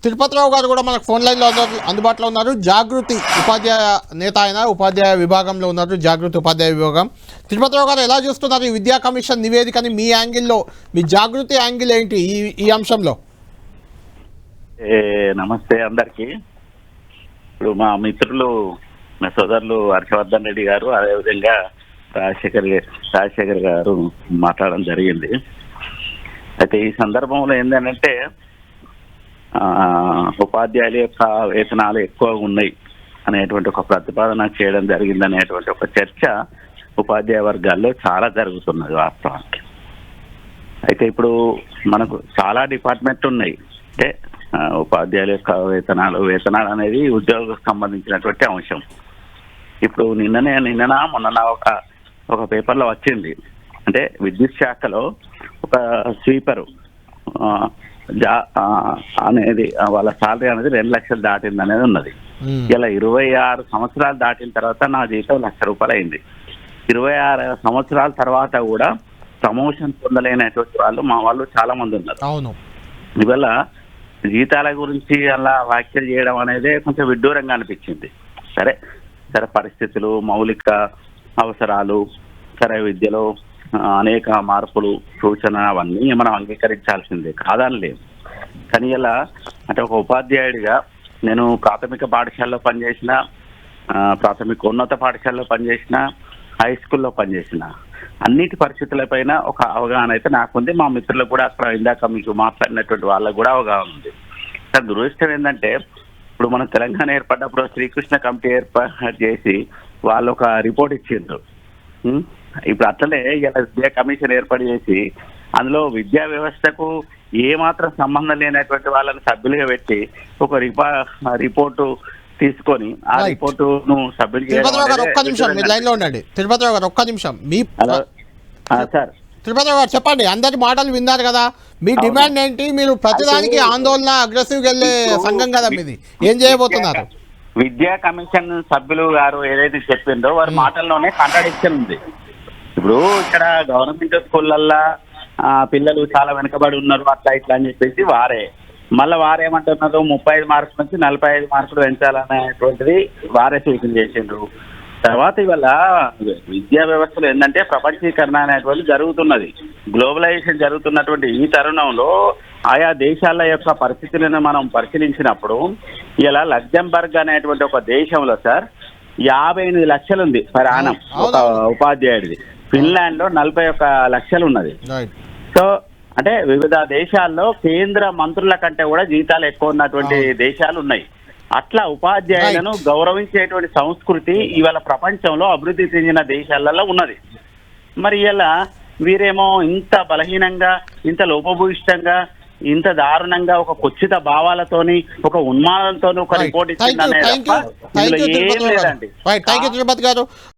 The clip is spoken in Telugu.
తిరుపతిరావు గారు కూడా మనకు ఫోన్ లైన్లో అందుబాటులో ఉన్నారు. జాగృతి ఉపాధ్యాయ నేత ఆయన, ఉపాధ్యాయ విభాగంలో ఉన్నారు, జాగృతి ఉపాధ్యాయ విభాగం. తిరుపతిరావు గారు ఎలా చూస్తున్నారు ఈ విద్యా కమిషన్ నివేదికని? మీ యాంగిల్లో, మీ జాగృతి యాంగిల్ ఏంటి ఈ అంశంలో? నమస్తే అందరికీ. ఇప్పుడు మా మిత్రులు, మా సోదరులు హర్షవర్ధన్ రెడ్డి గారు, అదేవిధంగా రాజశేఖర్ గారు మాట్లాడడం జరిగింది. అయితే ఈ సందర్భంలో ఏంటంటే ఉపాధ్యాయుల యొక్క వేతనాలు ఎక్కువ ఉన్నాయి అనేటువంటి ఒక ప్రతిపాదన చేయడం జరిగింది అనేటువంటి ఒక చర్చ ఉపాధ్యాయ వర్గాల్లో చాలా జరుగుతున్నది వాస్తవానికి. అయితే ఇప్పుడు మనకు చాలా డిపార్ట్మెంట్లు ఉన్నాయి. అంటే ఉపాధ్యాయుల యొక్క వేతనాలు అనేది ఉద్యోగులకు సంబంధించినటువంటి అంశం. ఇప్పుడు మొన్న ఒక పేపర్లో వచ్చింది. అంటే విద్యుత్ శాఖలో ఒక స్వీపరు అనేది వాళ్ళ సాలరీ అనేది 2 లక్షలు దాటింది అనేది ఉన్నది. ఇలా 26 సంవత్సరాలు దాటిన తర్వాత నా జీతం ₹1,00,000 అయింది. 26 సంవత్సరాల తర్వాత కూడా ప్రమోషన్ పొందలేనటువంటి వాళ్ళు చాలా మంది ఉన్నారు. అవును. ఇవల్ల జీతాల గురించి అలా వ్యాఖ్యలు చేయడం అనేది కొంచెం విడ్డూరంగా అనిపించింది. సరే పరిస్థితులు, మౌలిక అవసరాలు, సరే విద్యలో అనేక మార్పులు, సూచన అవన్నీ మనం అంగీకరించాల్సిందే, కాదని లేదు. కానీ ఇలా అంటే ఒక ఉపాధ్యాయుడిగా నేను ప్రాథమిక పాఠశాలలో పనిచేసిన, ప్రాథమిక ఉన్నత పాఠశాలలో పనిచేసిన, హై స్కూల్లో పనిచేసిన, అన్నిటి పరిస్థితులపైన ఒక అవగాహన అయితే నాకుంది. మా మిత్రులకు కూడా అక్కడ ఇందాక మీకు మాట్లాడినటువంటి వాళ్ళకు కూడా అవగాహన ఉంది. కానీ దురదృష్టం ఏంటంటే ఇప్పుడు మన తెలంగాణ ఏర్పడినప్పుడు శ్రీకృష్ణ కమిటీ ఏర్పాటు చేసి వాళ్ళు ఒక రిపోర్ట్ ఇచ్చిండ్రు. ఇప్పుడు అట్లనే ఇలా విద్యా కమిషన్ ఏర్పాటు చేసి అందులో విద్యా వ్యవస్థకు ఏమాత్రం సంబంధం లేనటువంటి వాళ్ళని సభ్యులుగా పెట్టి ఒక రిపోర్టు తీసుకొని ఆ రిపోర్టును సబ్మిట్ చేయడం. తిరుపతిరావు గారు ఒక్క నిమిషం. సార్ తిరుపతిరావు గారు చెప్పండి. అందరి మాటలు విన్నారు కదా, మీ డిమాండ్ ఏంటి? మీరు ప్రతిదానికి ఆందోళన, అగ్రెసివ్గా వెళ్ళే సంఘం కదా మీది. ఏం చేయబోతున్నారు? విద్యా కమిషన్ సభ్యులు గారు ఏదైతే చెప్పిందో వారి మాటల్లోనే కాంట్రాడిక్షన్ ఉంది. ఇప్పుడు ఇక్కడ గవర్నమెంట్ స్కూళ్ళల్లో పిల్లలు చాలా వెనుకబడి ఉన్నారు, అట్లా ఇట్లా అని చెప్పేసి మళ్ళీ వారేమంటున్నారు, 35 మార్కుల నుంచి 45 మార్కులు పెంచాలనేటువంటిది వారే సూచన చేసిండ్రు. తర్వాత ఇవాళ విద్యా వ్యవస్థలో ఏంటంటే ప్రపంచీకరణ అనేటువంటి జరుగుతున్నది, గ్లోబలైజేషన్ జరుగుతున్నటువంటి ఈ తరుణంలో ఆయా దేశాల యొక్క పరిస్థితులను మనం పరిశీలించినప్పుడు ఇలా లగ్జంబర్గ్ అనేటువంటి ఒక దేశంలో సార్ 58 లక్షలు ఉంది ప్రయాణం ఒక ఉపాధ్యాయుడిది. ఫిన్లాండ్ లో 41 లక్షలు ఉన్నది. సో అంటే వివిధ దేశాల్లో కేంద్ర మంత్రుల కంటే కూడా జీతాలు ఎక్కువ ఉన్నటువంటి దేశాలు ఉన్నాయి. అట్లా ఉపాధ్యాయులను గౌరవించేటువంటి సంస్కృతి ఇవాళ ప్రపంచంలో అభివృద్ధి చెందిన దేశాలలో ఉన్నది. మరి ఇలా వీరేమో ఇంత బలహీనంగా, ఇంత లోపభూయిష్టంగా, ఇంత దారుణంగా ఒక కుచ్చిత భావాలతోని, ఒక ఉన్మాదంతో ఒక రిపోర్ట్ ఇచ్చిందనే తప్ప ఏం లేదండి.